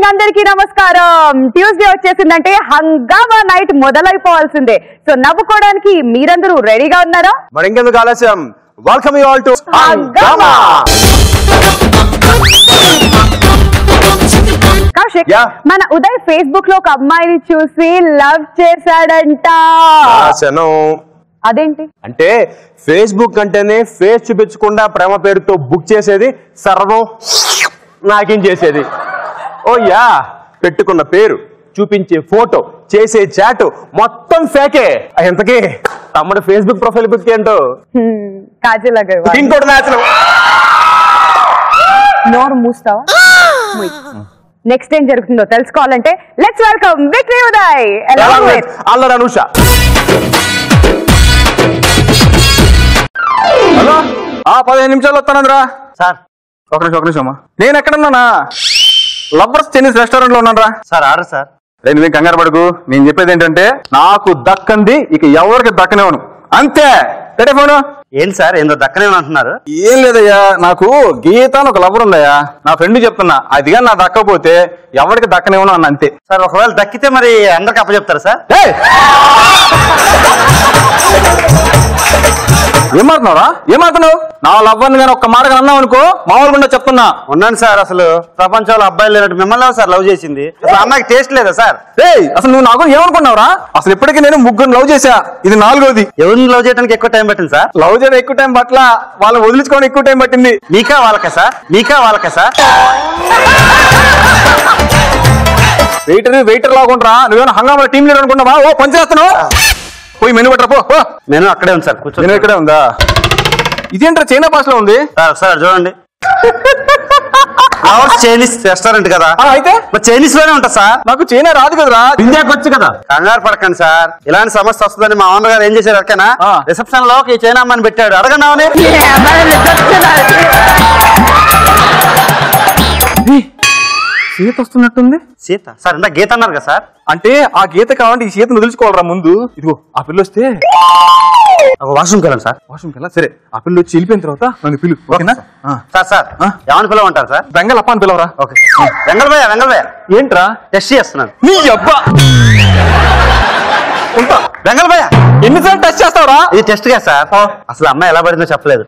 Morning అందరికీ నమస్కారం. Tuesday వచ్చేసిందంటే హంగామా నైట్ మొదలైపోవాల్సిందే. సో నవ్వుకోవడానికి మీరందరూ రెడీగా ఉన్నారా? మరి ఇంకెందుకు ఆలస్యం, వెల్కమ్ యు ఆల్ టు హంగామా. కౌశిక్, మన ఉదయ్ ఫేస్బుక్ లో ఒక అమ్మాయిని చూసి లవ్ చేశాడంట. అదేంటి అంటే ఫేస్బుక్ అంటేనే ఫేస్ చూపించకుండా ప్రేమ పేరుతో బుక్ చేసేది, సర్వం నాకేం చేసేది. ఓ యా, పెట్టుకున్న పేరు, చూపించే ఫోటో, చేసే చాట్ మొత్తం ఫేకే. ఎంతకీ తమ్ముడు ఫేస్బుక్ ప్రొఫైల్ బుక్ ఏంటో కాజల్ అగర్వాల్. ఇంకోటి నాచనం. నోరు మూస్తావా? నెక్స్ట్ ఏం జరుగుతుందో తెలుసుకోవాలంటే let's welcome victory Uday along with అల్లరి అనూష. హలో, 15 నిమిషాలు వస్తానందిరా. సార్ ఒక నిమిషమా. నేను ఎక్కడున్నానా? లవ్వర్స్ చైనీస్ రెస్టారెంట్ లో ఉన్నారా సార్? Order sir. నువ్వేం కంగారు పడుకు. నేను చెప్పేది ఏంటంటే నాకు దక్కంది ఇక ఎవరికి దక్కనేవను, అంతే. పెట్టే ఫోను. ఏంటి సార్ ఏందో దక్కనే అంటున్నారు? ఏం లేదయ్యా, నాకు గీత అని ఒక లవర్ ఉందయ్యా, నా ఫ్రెండ్ చెప్తున్నా. అదిగా నా దక్కపోతే ఎవరికి దక్కనేవను అన్న, అంతే. సార్ ఒకవేళ దక్కితే మరి అందరికి అప్పచెప్తారా సార్? ఏమాడుతున్నావు? నా లవ్వర్ని కానీ ఒక్క మాటగా అన్నావు అనుకో, మామూలుగా చెప్తున్నా. ఉన్నాను సార్. అసలు ప్రపంచంలో అబ్బాయిలు లేనట్టు మిమ్మల్ని సార్ లవ్ చేసింది. అసలు అమ్మాయికి టేస్ట్ లేదా సార్? అసలు నువ్వు నాకు ఏమనుకున్నావురా? అసలు ఇప్పటికీ నేను 3 లవ్ చేశా, ఇది 4వది. ఎవరిని లవ్ చేయడానికి ఎక్కువ టైం పట్టింది సార్? లవ్ చేయడం ఎక్కువ టైం పట్ల, వాళ్ళని వదిలించుకోవడం ఎక్కువ టైం పట్టింది. మీకా వాళ్ళకా సార్? మీకా వాళ్ళకా సార్? వెయిటర్ లాగుంటారా? నువ్వేనా హంగామా టీం లీడర్ అనుకున్నావా? ఓ పని చేస్తున్నావు, పోయి మెను పట్టరా పో. నేను అక్కడే ఉంది సార్, కూర్చో. నేను ఇక్కడే ఉందా? ఇదేంట్రా చైనా భాషలో ఉంది సార్? సార్ చూడండి, చైనీస్ రెస్టారెంట్ కదా, అయితే చైనీస్ లోనే ఉంటా సార్. నాకు చైనా రాదు కదరా, ఇండియాకి వచ్చు కదా. కంగారు పడకండి సార్, ఇలాంటి సమస్య వస్తుందని మా ఓనర్ గారు ఏం చేశారు అక్కనా, రిసెప్షన్ లో ఈ చైనా అమ్మని పెట్టాడు. అడగండి అవని. సీత వస్తున్నట్టుంది. సీత సార్? ఇంత గీత అన్నారు కదా సార్. అంటే ఆ గీత కావాలంటే ఈ సీతను వదిలించుకోవాలరా ముందు. ఇదిగో ఆ పిల్ల వస్తే వాష్రూమ్కి వెళ్ళండి సార్. వాష్రూమ్కి వెళ్ళా? సరే, ఆ పిల్ల వచ్చి వెళ్ళిపోయిన తర్వాత నన్ను పిలు, ఓకేనా? సార్ సార్ ఏమని పిలవమంటారు సార్? బెంగల్ అప్ప అని పిలవరా? ఓకే. వెంగళ భయ్య ఏంట్రా టెస్ట్ చేస్తున్నాను. నీ అబ్బా ఉంటా. వెంగళ భయ్య ఎన్నిసార్లు టెస్ట్ చేస్తావరా? ఇది టెస్ట్ గా సార్. అసలు అమ్మాయి ఎలా పడిందో చెప్పలేదు.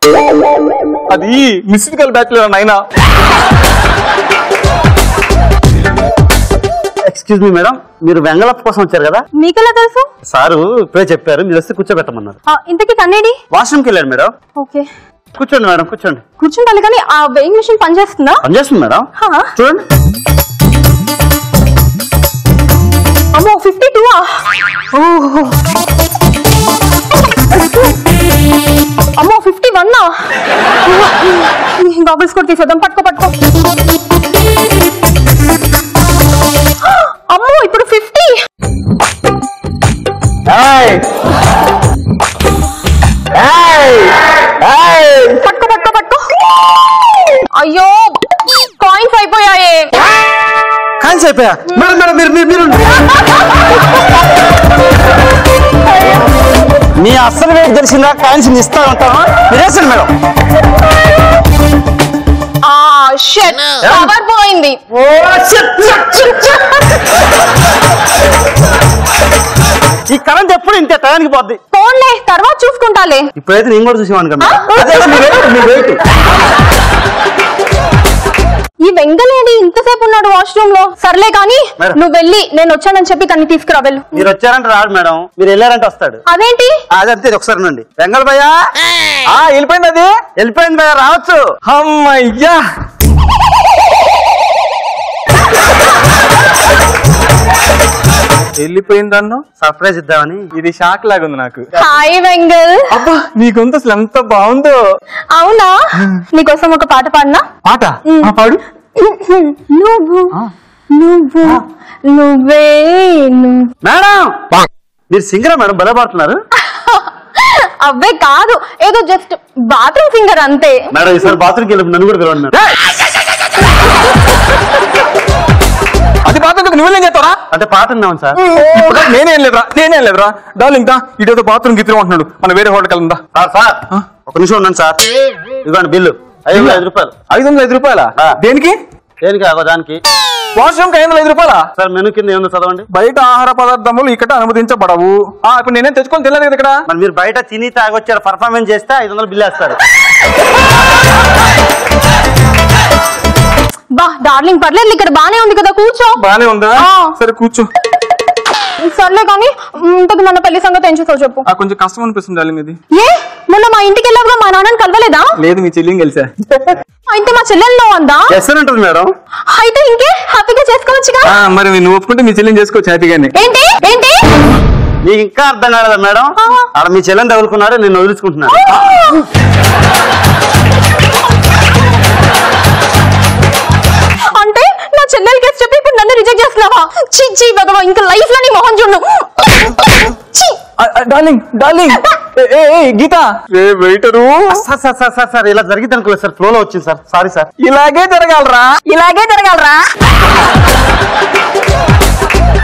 అది మిస్డ్ కాల్ బ్యాచ్లర్ నాయనా. ఎక్స్క్యూజ్ మీ మేడం, మీరు వెంగళప్ప కోసం వచ్చారు కదా? మీకెలా తెలుసు? సారు ఇప్పుడే చెప్పారు, మీరు వస్తే కూర్చోబెట్టమన్నారు. ఇంతకీ కన్నేడి? వాష్రూమ్కి వెళ్ళాడు మేడం. ఓకే, కూర్చోండి మేడం, కూర్చోండి. కూర్చుంటాను. కానీ ఆ వెయింగ్ మిషన్ పనిచేస్తుందా? పనిచేస్తుంది మేడం, చూడండి. అమ్మో 52. అమ్మో 51. బాబుల్స్ కూడా తీసేద్దాం. పట్టుకో. అమ్మో ఇప్పుడు 50. పట్టుకో. అయ్యో కాయిన్స్ అయిపోయాయి. కాయిన్స్ అయిపోయా? మేడం మేడం మీరు మీ అస్సలు వెయిట్ తెలిసిందా? కాయిన్స్ ఇస్తా ఉంటాను, మీరేసండి మేడం. పవర్ పోయింది. ఈ కరెంట్ ఎప్పుడు ఇంతే టయానికి పోద్ది. ఫోన్లే, తర్వాత చూసుకుంటాలే. ఇప్పుడైతే నేను కూడా చూసేవాను కదా. ఈ వెంగలేడి ఇంతసేపు ఉన్నాడు వాష్రూమ్ లో. సర్లే కానీ నువ్వు వెళ్ళి నేను వచ్చానని చెప్పి తన్ని తీసుకురా వెళ్ళు. మీరు వచ్చారంటే రాడు మేడం, మీరు వెళ్ళారంటే వస్తాడు. అదేంటి? అదంతే, ఒకసారి నుండి. వెంగళ భయ్య వెళ్ళిపోయింది. అది వెళ్ళిపోయింది భయ్య, రావచ్చు. అమ్మయ్యా, వెళ్ళిపోయిందన్ను సర్ప్రైజ్ ఇద్దామని. ఇది షాక్ లాగుంది నాకు. హాయ్ వెంగల్. అబ్బా, నీ గొంతు అసలు ఎంత బాగుందో. అవునా? నీకోసం ఒక పాట పాడినా? పాట పాడు. నువ్వే మేడం, మీరు సింగరా మేడం? భలే పాడుతున్నారు. అవ్వే కాదు, ఏదో జస్ట్ బాత్రూమ్ సింగర్ అంతే. మేడం ఈసారి బాత్రూమ్కి వెళ్ళి నన్ను కూడా పిలవండి మేడం. అది పాత నువ్వేం చేస్తావరా? అంటే పాట ఉన్నాం సార్. నేనేం లేదురా డార్లింగ్. ఇటేదో బాత్రూమ్ గిత్రం అంటున్నాడు, మన వేరే హోటల్కి వెళ్దా? సార్ ఒక నిమిషం ఉన్నాను సార్. ఇదిగోండి బిల్లు. 505 రూపాయలు. 505 రూపాయలా? దేనికి? దేనికి? దానికి వాష్రూమ్ 505 రూపాయలా? సార్ మెనూ కింద ఏముందో చదవండి. బయట ఆహార పదార్థములు ఇక్కడ అనుమతించబడవు. ఇప్పుడు నేనే తెచ్చుకొని తినలేదు ఇక్కడ. మరి మీరు బయట తిని తాగొచ్చారు, పర్ఫార్మెన్స్ చేస్తే 500 బిల్ వేస్తారు. బా డార్లింగ్ పర్లేదు, ఇక్కడ బానే ఉంది కదా, కూర్చో. బానే ఉందా? సరే కూర్చో. సర్లే కానీ ఇంతకు మన పెళ్లి సంగతి ఏం చేస్తావు చెప్పు. కొంచెం కష్టం అనిపిస్తుంది డార్లింగ్ ఇది. ఏ మొన్న మా ఇంటికి వెళ్ళావుగా, మా నాన్నని కలవలేదా? లేదు, మీ చెల్లిని కలిసా. అయితే మా చెల్లెల్లో ఉందా? చేస్తానంటుంది మేడం. అయితే ఇంకే హ్యాపీగా చేసుకోవచ్చుగా. మరి నువ్వు ఒప్పుకుంటే మీ చెల్లిని చేసుకోవచ్చు హ్యాపీగానే. ఏంటి ఏంటి నీకు ఇంకా అర్థం కాలేదా మేడం? ఆడ మీ చెల్లెని తగులుకున్నాడు, నేను వదిలించుకుంటున్నాను. అంటే నా చెల్లెలు కేసు చెప్పి ఇప్పుడు నన్ను రిజెక్ట్ చేస్తున్నావా? చి భగవా, ఇంకా లైఫ్ లో నీ మొహం చూడు. డార్లింగ్ డార్లింగ్ గీత వెయిటరు. సార్ ఇలా జరిగింది అనుకోలేదు సార్, ఫ్లోలో వచ్చింది సార్. Sorry sir. ఇలాగే జరగాలరా.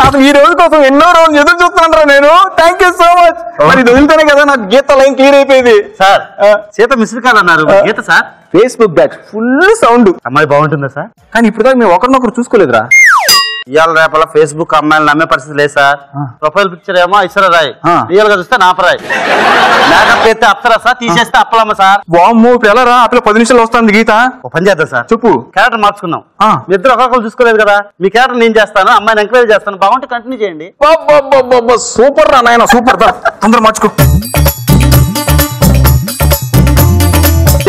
అసలు ఈ రోజు కోసం ఎన్నో రోజులు ఎదురు చూస్తున్నాను నేను. Thank you so much. మరి వదిలితేనే కదా నాకు గీత లైన్ క్లియర్ అయిపోయింది. సార్ సీత మిస్డ్ కాల్ అన్నారు. Geeta sir Facebook batch full sound. అమ్మాయి బాగుంటుందా సార్? కానీ ఇప్పుడు దాకా మేము ఒకరినొకరు చూసుకోలేదురా. ఇవాళ రేపల ఫేస్బుక్ అమ్మాయిలు నమ్మే పరిస్థితి లేదు సార్. ప్రొఫైల్ పిక్చర్ ఏమో ఐశ్వర్య రాయ్, రియల్ గా చూస్తే నాపరాయ్. మేకప్ చేస్తే అప్సరసా, తీసేస్తే అప్పలమ్మ సార్. వామ్మో, ఇప్పుడు ఎలా రా? అప్పుడు 10 నిమిషాలు వస్తుంది గీత. ఒక పని చేద్దాం సార్, చెప్పు. క్యారెక్టర్ మార్చుకుందాం. మీ ఇద్దరు ఒకరికొకరు చూసుకోలేదు కదా, మీ క్యారెక్టర్ నేను చేస్తాను, అమ్మాయిని ఎంకరేజ్ చేస్తాను. బాగుంటే కంటిన్యూ చేయండి. సూపర్ రా నాయన, సూపర్. తొందర మార్చుకో.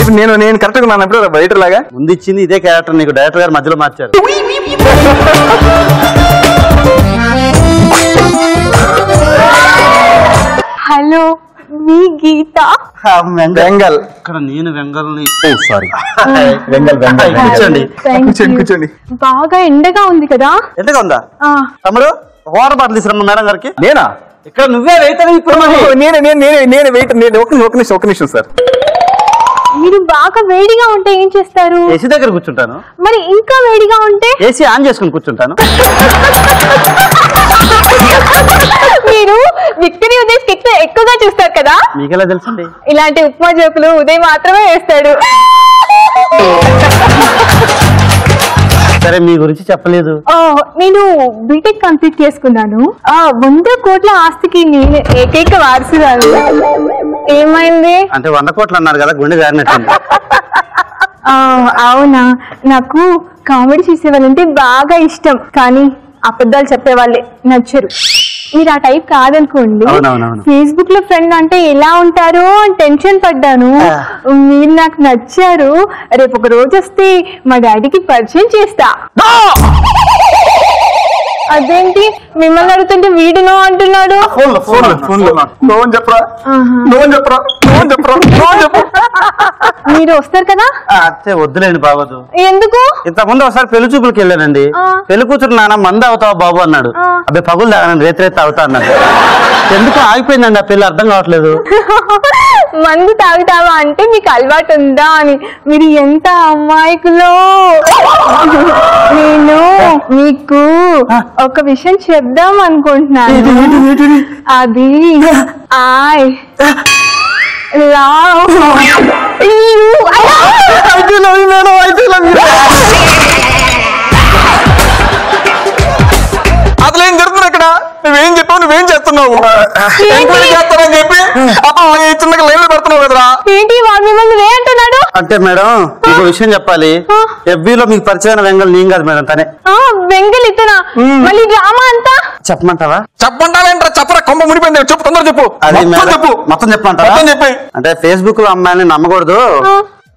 ఇప్పుడు నేను కరెక్ట్ గా ఉన్నాను ఎప్పుడు రైటర్ లాగా. ముందు ఇచ్చింది ఇదే క్యారెక్టర్, నీకు డైరెక్టర్ గారు మధ్యలో మార్చారు. హలో, మీ గీత. వెంగల్. ఇక్కడ నేను వెంగల్ని. సారీ, కూర్చోండి. బాగా ఎండగా ఉంది కదా? ఎంతగా ఉందా తమ్ముడు? వాటర్ బాటిల్ తీసుకురమ్మా మేడం గారికి. నేనా? ఇక్కడ నువ్వే వెయిటర్ ఇప్పుడు. నేనే వెయిటర్. ఒక నిమిషం సార్. మీరు బాగా వేడిగా ఉంటే ఏం చేస్తారు? ఏసీ దగ్గర కూర్చుంటాను. మరి ఇంకా వేడిగా ఉంటే? ఏసీ ఆన్ చేసుకుని కూర్చుంటాను. మీరు విక్టరీ ఉదయ్ స్కిట్ ఎక్కువగా చూస్తారు కదా? మీకెలా తెలుసండి? ఇలాంటి ఉప్మా జోకులు ఉదయ్ మాత్రమే వేస్తాడు. సరే, మీ గురించి చెప్పలేదు. నేను బీటెక్ కంప్లీట్ చేసుకున్నాను. 100 కోట్ల ఆస్తికి నేను ఏకైక వారసురాలు. ఏమైంది? అంటే 100 కోట్లు అన్నారు కదా, గుండె జారినట్టు. అవునా, నాకు కామెడీ చేసేవాళ్ళంటే బాగా ఇష్టం, కానీ అబద్ధాలు చెప్పేవాళ్ళే నచ్చరు. మీరు ఆ టైప్ కాదనుకోండి. ఫేస్బుక్ లో ఫ్రెండ్ అంటే ఎలా ఉంటారో అని టెన్షన్ పడ్డాను. మీరు నాకు నచ్చారు. రేపు ఒక రోజు వస్తే మా డాడీకి పరిచయం చేస్తా. అదేంటి మిమ్మల్ని అడుగుతుంటే వీడునో అంటున్నాడు? మీరు వస్తారు కదా? అచ్చే వద్దులేండి బాగోదు. ఎందుకు? ఇంతకుముందు ఒకసారి పెళ్లి చూపులకి వెళ్ళానండి. పెళ్లి కూతురు నాన్న మంద అవుతావా బాబు అన్నాడు. అబ్బాయి పగులు తాగానండి, రేతి అవుతా అన్నాడు. ఎందుకు ఆగిపోయిందండి ఆ పెళ్లి, అర్థం కావట్లేదు. మందు తాగుతావా అంటే మీకు అలవాటు ఉందా అని. మీరు ఎంత అమాయకులో. నేను మీకు ఒక విషయం చెప్దాం అనుకుంటున్నాను. అది అసలు ఏం జరుగుతుంది ఇక్కడ? నువ్వేం చెప్పావు, నువ్వేం చేస్తున్నావు? ఎంక్వైరీ చేస్తానని చెప్పి చిన్నగా లైన్లో పెడుతున్నావు కదరా. ఏంటి వాడు మిమ్మల్ని అంటున్నాడు? అంటే మేడం ఇంకో విషయం చెప్పాలి. ఎఫ్బీలో మీకు పరిచయం వెంగల్ నేను కాదు మేడం, తనే. వెంగల్ ఇతనా? మళ్ళీ డ్రామా అంతా చెప్పమంటావా? చెప్పంటావేంట్రా? చెప్పరా, కొంప మునిపోయింది. చెప్పు, తొందర చెప్పు. మొత్తం చెప్పమంటారా? చెప్పి. అంటే ఫేస్బుక్ లో అమ్మాయిని నమ్మకూడదు.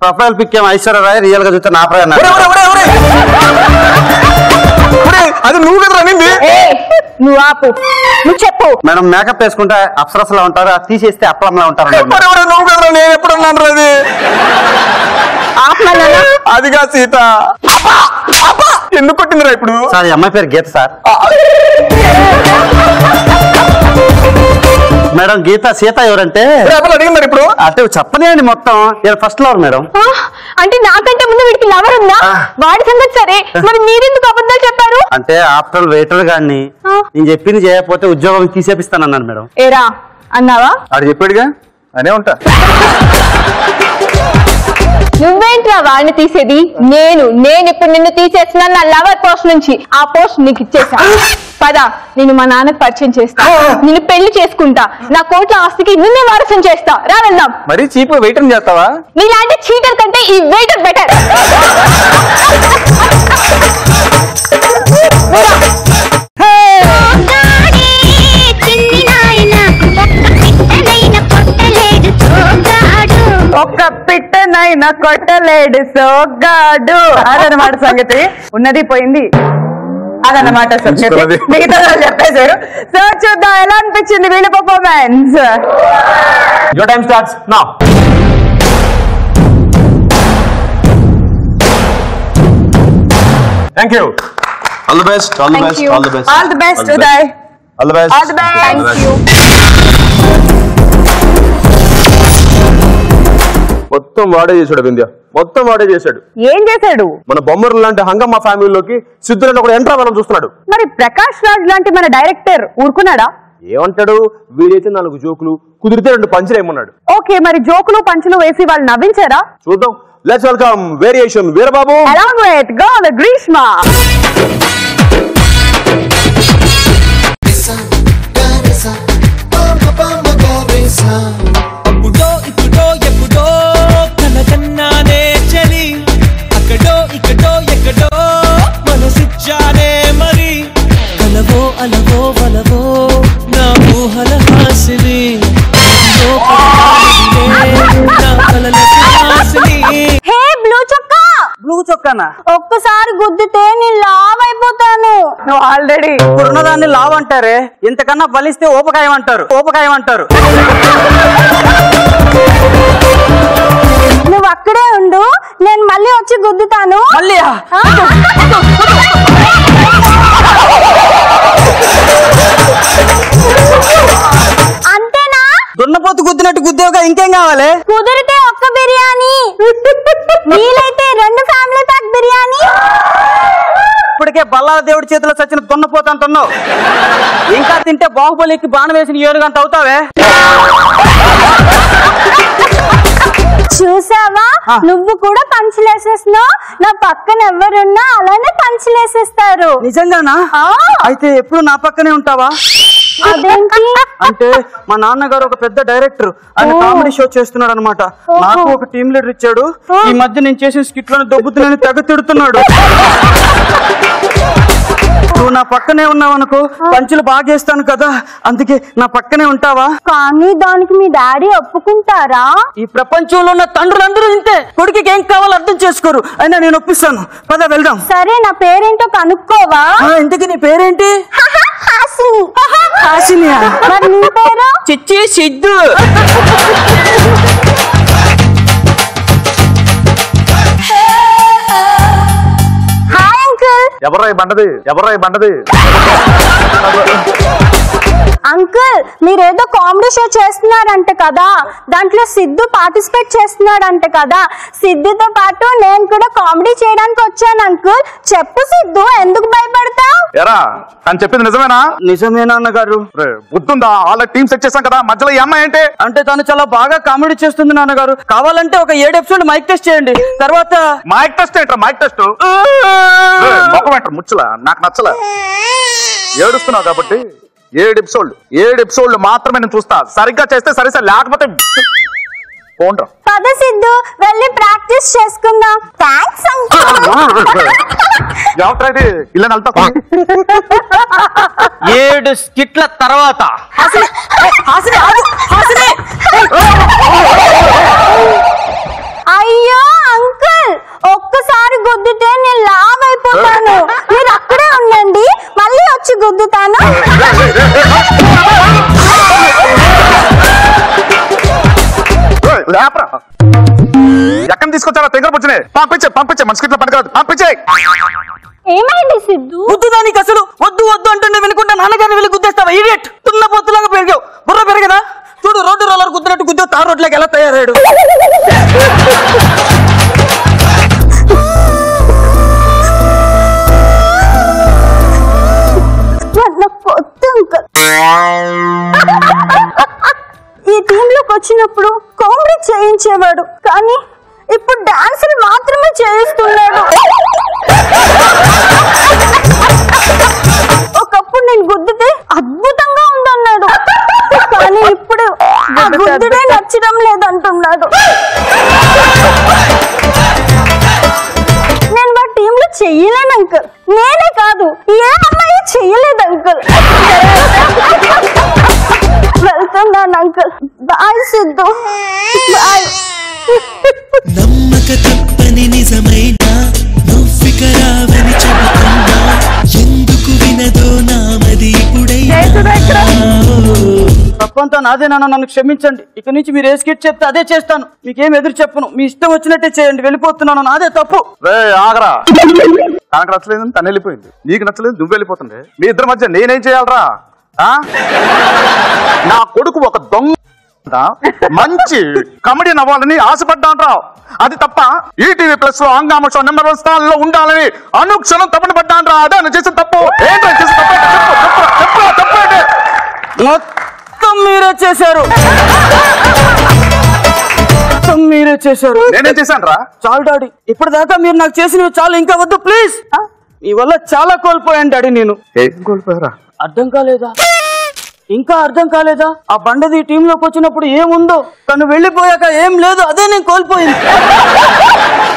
ప్రొఫైల్ పిక్ ఏమో ఐశ్వర్య రాయ్, రియల్ గా చూస్తే నా ప్రయాణం. అది నువ్వు కదరా నింది. నువ్వు ఆపు, నువ్వు చెప్పు. మేడం మేకప్ వేసుకుంటే అప్సరసలా ఉంటారు, అది తీసేస్తే అప్పలంలా ఉంటారు. నువ్వు కదరా, నేను ఎప్పుడు అన్నాను అది. అదిగా సీత. ఎందుకు కొట్టిందిరా ఇప్పుడు? సార్, అమ్మాయి పేరు గీత సార్. మేడం గీత, సీత ఎవరంటే అడిగింది ఇప్పుడు. అంటే చెప్పనే అండి మొత్తం. First lover madam. అంటే నాకంటే ముందు వీడికి లవర్ ఉందా? వాడి సంగతి సరే, మరి మీరెందుకు అబద్ధాలు చెప్పారు? అంటే ఆఫ్టర్ వెయిటర్ గాని నేను చెప్పింది చేయకపోతే ఉద్యోగం తీసేపిస్తానన్నాడు మేడం. ఏరా అన్నావా? ఆడు చెప్పాడుగా, అనే ఉంటా. నువ్వేంట్రా వాడిని తీసేది? నేను ఇప్పుడు నిన్ను తీసేస్తున్నాను నా లవర్ పోస్ట్ నుంచి. ఆ పోస్ట్ నీకు ఇచ్చేసా. పద, నేను మా నాన్నకు పరిచయం చేస్తా. నిన్ను పెళ్లి చేసుకుంటా. నా కోట్ల ఆస్తికి నిన్నే వారసం చేస్తా. రా వెళ్దాం. మరి చీప్ వెయిటర్ చేస్తావా? మీలాంటి చీటర్ కంటే ఈ వెయిటర్ బెటర్. ఒక్క పిట్టనైనా కొట్టలేడు సోగ్గాడు. అదనమాట సంగతి. ఉన్నది పోయింది అదనమాట సంగతి. మిగతా చెప్పేశారు. సో చూద్దాం ఎలా అనిపించింది వీళ్ళ performance. Your time starts now. Thank you. All the best. All the best. All the best. All the best Uday. All the best. All the best. Thank you. మొత్తం వాడే చేశాడు వింధ్య. మొత్తం వాడే చేశాడు. ఏం చేశాడు? మన బొమ్మరు లాంటి హంగమ్మ ఫ్యామిలీలోకి సిద్ధులను కూడా ఎంటర్ అవ్వాలని చూస్తున్నాడు. మరి ప్రకాష్ రాజ్ లాంటి మన డైరెక్టర్ ఊరుకున్నాడా? ఏమంటాడు? వీడైతే 4 జోకులు కుదిరితే 2 పంచులు ఏమన్నాడు. ఓకే, మరి జోకులు పంచులు వేసి వాళ్ళు నవ్వించారా? చూద్దాం. Let's welcome variation Veerababu along with God గ్రీష్మా. అప్పుడో ఇప్పుడో ఎప్పుడో కనకన్నానే చలి అక్కడో ఇక్కడో ఎక్కడో మనసిచ్చానే మరి కలవో అలవో వలవో నా ఊహల హాసిని నా కలల హాసిని. హే బ్లూ చొక్కా. బ్లూ చొక్కానా? ఒక్కసారి గుద్దితే నేను లావ్ అయిపోతాను. నువ్వు ఆల్రెడీ ఇప్పుడున్నదాన్ని లావ్ అంటారే, ఇంతకన్నా బలిస్తే ఊపకాయం అంటారు. ఊపకాయం అంటారు. నువ్వు అక్కడే ఉండు, నేను మళ్ళీ వచ్చి గుద్దుతాను. మళ్ళీ అంతేనా? దున్నపోతు గుద్దినట్టు గుద్దేవుగా ఇంకేం కావాలి? కుదిరితే ఒక్క బిర్యానీ, వీలైతే 2 ఫ్యామిలీ ప్యాక్ బిర్యానీ. ఇప్పటికే బల్లాల దేవుడి చేతిలో చచ్చిన దున్నపోతు అంటున్నావు. ఇంకా తింటే బాహుబలికి బాణం వేసిన ఏనుగంత అవుతావే. చూసావా, నువ్వు కూడా పంచులేసేస్తున్నావు. నా పక్కన ఎవరున్నా అలానే పంచులేసేస్తారు. నిజంగానా? అయితే ఎప్పుడు నా పక్కనే ఉంటావా? అదేంటి? అంటే మా నాన్నగారు ఒక పెద్ద డైరెక్టర్, ఆయన కామెడీ షో చేస్తున్నాడు అనమాట. నాకు ఒక టీమ్ లీడర్ ఇచ్చాడు. ఈ మధ్య నేను చేసిన స్కిట్లను దొబ్బుతున్నాను, తెగ తిడుతున్నాడు. నువ్వు నా పక్కనే ఉన్నావు అనుకో, పంచులు బాగా చేస్తాను కదా, అందుకే నా పక్కనే ఉంటావా? కానీ దానికి మీ డాడీ ఒప్పుకుంటారా? ఈ ప్రపంచంలో ఉన్న తండ్రులందరూ ఇంతే, కొడుకుకి ఏం కావాలో అర్థం చేసుకోరు. అయినా నేను ఒప్పిస్తాను, పద వెళ్దాం. సరే, నా పేరేంటో కనుక్కోవా? ఇంతకీ నీ పేరేంటి? హాసిని. హాసినియా? మరి నీ పేరు? చిచ్చి సిద్ధు. Hi uncle. ఎవరై బండది అంకుల్, మీరేదో కామెడీ షో చేస్తున్నారంట కదా, దాంట్లో సిద్ధు పార్టిసిపేట్ చేస్తున్నాడంట కదా. సిద్ధుతో పాటు నేను కూడా కామెడీ చేయడానికి వచ్చాను అంకుల్. చెప్పు సిద్ధు, ఎందుకు భయపడతావు? ఎరా అని చెప్పింది నిజమేనా? నిజమేనా అన్నగారు? గుర్తుందా? వాళ్ళ టీం సెట్ చేశాం కదా, మధ్యలో ఈ అమ్మాయి ఏంటి? అంటే తను చాలా బాగా కామెడీ చేస్తుంది నాన్నగారు. కావాలంటే ఒక 7 ఎపిసోడ్ మైక్ టెస్ట్ చేయండి, తర్వాత మైక్ టెస్ట్ ఏంట్రా? మైక్ టెస్ట్ మొక్క ఏంట్రా? ముచ్చలా నాకు నచ్చలా. ఏడుస్తున్నావు కాబట్టి 7 ఎపిసోడ్లు మాత్రమే నేను చూస్తా. సరిగ్గా చేస్తే సరే, లేకపోతే పోండ్రా. పద సిద్ధు, వెళ్ళి ప్రాక్టీస్ చేసుకుందాం. Thanks uncle. ఎవరైతే ఇలా వెళ్తా 7 స్కిట్ల తర్వాత అయ్యో అంకుల్, ఒక్కసారి గుద్దితే నేను లావ్ అయిపోతాను. మీరు అక్కడే ఉండండి, మళ్ళీ వచ్చి గుద్దుతాను. లేపరా. ఎక్కడ తీసుకొచ్చారా? దగ్గర వచ్చినాయి. పంపించే మన స్కిట్లో పనికిరాదు. పంపించే. ఏమైంది సిద్ధు? గుద్దుదానికి అసలు వద్దు వద్దు అంటుండే వినుకుంటా నాన్నగారిని వెళ్ళి గుద్దేస్తావా? ఇడియట్. తున్న పొత్తులాగా పెరిగావు, బుర్ర పెరిగదా? చూడు, రోడ్డు రోలర్ గుద్దినట్టు గుద్దావు, తారు రోడ్లోకి ఎలా తయారాడు. ఈ టీంలోకి వచ్చినప్పుడు కామెడీ చేయించేవాడు, కానీ ఇప్పుడు డాన్సులు మాత్రమే చేస్తున్నాడు. ఒకప్పుడు నేను గుద్దితే అద్భుతంగా ఉందన్నాడు, కానీ ఇప్పుడు ఆ గుద్దుడే నచ్చడం లేదంటున్నాడు. నేను మా టీంలో చెయ్యలేను అంకుల్. నేనే కాదు, ఏ అమ్మాయి చెయ్యలేదు అంకుల్. వెళ్తున్నాను అంకుల్. Bye Siddhu, bye. నమ్మక తప్పని నిజమైనా నువ్వికరావని చెబుతున్నా, ఎందుకు వినదో నామది తప్పంతా నాదేనా, నన్ను క్షమించండి. ఇక నుంచి మీరు ఏ స్కిట్ చెప్తే అదే చేస్తాను. మీకేం ఎదురు చెప్పను, మీ ఇష్టం వచ్చినట్టే చేయండి. వెళ్ళిపోతున్నాను, నాదే తప్పు. ఆగరా, నాకు నచ్చలేదు తను వెళ్ళిపోయింది, నీకు నచ్చలేదు నువ్వు వెళ్ళిపోతుండే. మీ ఇద్దరి మధ్య నేనేం చేయాలరా? నా కొడుకు ఒక దొంగ మంచి కమెడియన్ అవ్వాలని ఆశపడ్డాను, అది తప్ప ఈటీవీ ప్లస్ లో హంగామా షో నెంబర్ 1 స్థానంలో ఉండాలని అనుక్షణం తప్పని పడ్డాను. అదే నువ్వు చేసిన తప్పు. ఏంటో చేసిన తప్పు ఏంటి? మొత్తం మీరే చేశారు, మొత్తం మీరే చేశారు. నేనేం చేశాను రా? చాలు డాడీ, ఇప్పటిదాకా మీరు నాకు చేసినవి చాలు, ఇంకా వద్దు ప్లీజ్. మీ వల్ల చాలా కోల్పోయాను డాడీ. నేను ఏం కోల్పోయారా? అర్థం కాలేదా? ఇంకా అర్థం కాలేదా? ఆ బండది టీంలోకి వచ్చినప్పుడు ఏముందో, తను వెళ్ళిపోయాక ఏం లేదు, అదే నేను కోల్పోయింది.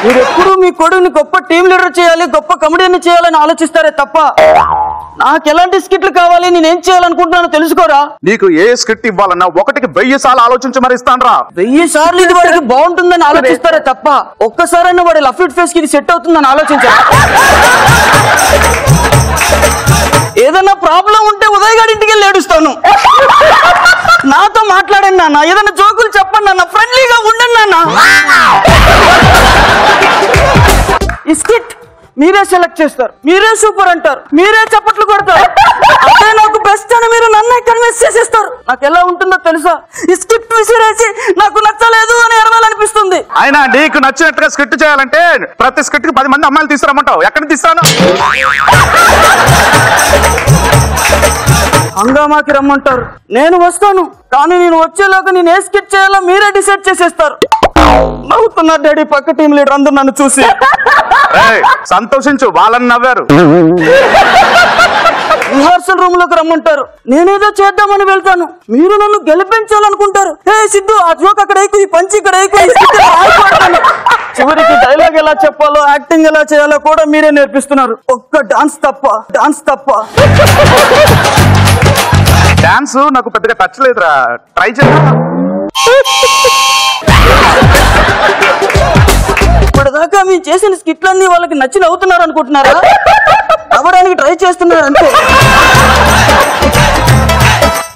మీరు ఎప్పుడు మీ కొడుకుని గొప్ప టీం లీడర్ చేయాలి, గొప్ప కమెడియన్ చేయాలని ఆలోచిస్తారే తప్ప నాకు ఎలాంటి స్కిట్లు కావాలి, నేనేం చేయాలనుకుంటున్నానో తెలుసుకోరా? నీకు ఏ స్క్రిప్ట్ ఇవ్వాలన్నా 1కి 1000 సార్లు ఆలోచించి మరి ఇస్తాను రా. 1000 సార్లు ఇది వాడికి బాగుంటుందని ఆలోచిస్తారే తప్ప ఒక్కసారైనా వాడి లఫ్ట్ ఫేస్ కి ఇది సెట్ అవుతుందని ఆలోచించారా? ఏదైనా ప్రాబ్లం ఉంటే ఉదయ్ గారి ఇంటికి వెళ్ళి ఏడుస్తాను. నాతో మాట్లాడండి నాన్న, ఏదైనా జోకులు చెప్పండి నాన్న, ఫ్రెండ్లీగా ఉండండి నాన్న. ఈ స్కిట్ మీరే సెలెక్ట్ చేస్తారు, మీరే సూపర్ అంటారు, మీరే చప్పట్లు కొడతారు, అదే నాకు బెస్ట్ అని మీరు నన్నే కన్విన్స్ చేసేస్తారు. నాకు ఎలా ఉంటుందో తెలుసా? ఈ స్కిట్ విసిరేసి నాకు నచ్చలేదు అని ఎడవాలనిపిస్తుంది. అయినా నీకు నచ్చినట్టుగా స్క్రిప్ట్ చేయాలంటే ప్రతి స్క్రిప్ట్ కి 10 మంది అమ్మాయిలు తీసుకురమ్మంటావు, ఎక్కడ తీస్తాను? హంగామాకి రమ్మంటారు, నేను వస్తాను, కానీ నేను వచ్చేలోగా నేను ఏ స్కిట్ చేయాలో మీరే డిసైడ్ చేసేస్తారు. నవ్వుతున్నారు డాడీ, పక్క టీం లీడర్ అందరూ నన్ను చూసి. సంతోషించు, వాళ్ళని నవ్వారు. రిహార్సల్ రూమ్ లోకి రమ్మంటారు, నేనేదో చేద్దామని వెళ్తాను, మీరు నన్ను గెలిపించాలనుకుంటారు. హే సిద్ధు, ఆ జోక్ అక్కడ ఈ పంచి ఇక్కడ చివరికి డైలాగ్ ఎలా చెప్పాలో, యాక్టింగ్ ఎలా చేయాలో కూడా మీరే నేర్పిస్తున్నారు. ఒక్క డాన్స్ తప్ప. డాన్స్ నాకు పెద్దగా టచ్ లేదురా, ట్రై చేద్దాం. ఇప్పటిదాకా మీరు చేసిన స్కిట్లన్నీ వాళ్ళకి నచ్చి నవ్వుతున్నారు అనుకుంటున్నారా? అవ్వడానికి ట్రై చేస్తున్నారు అంతే.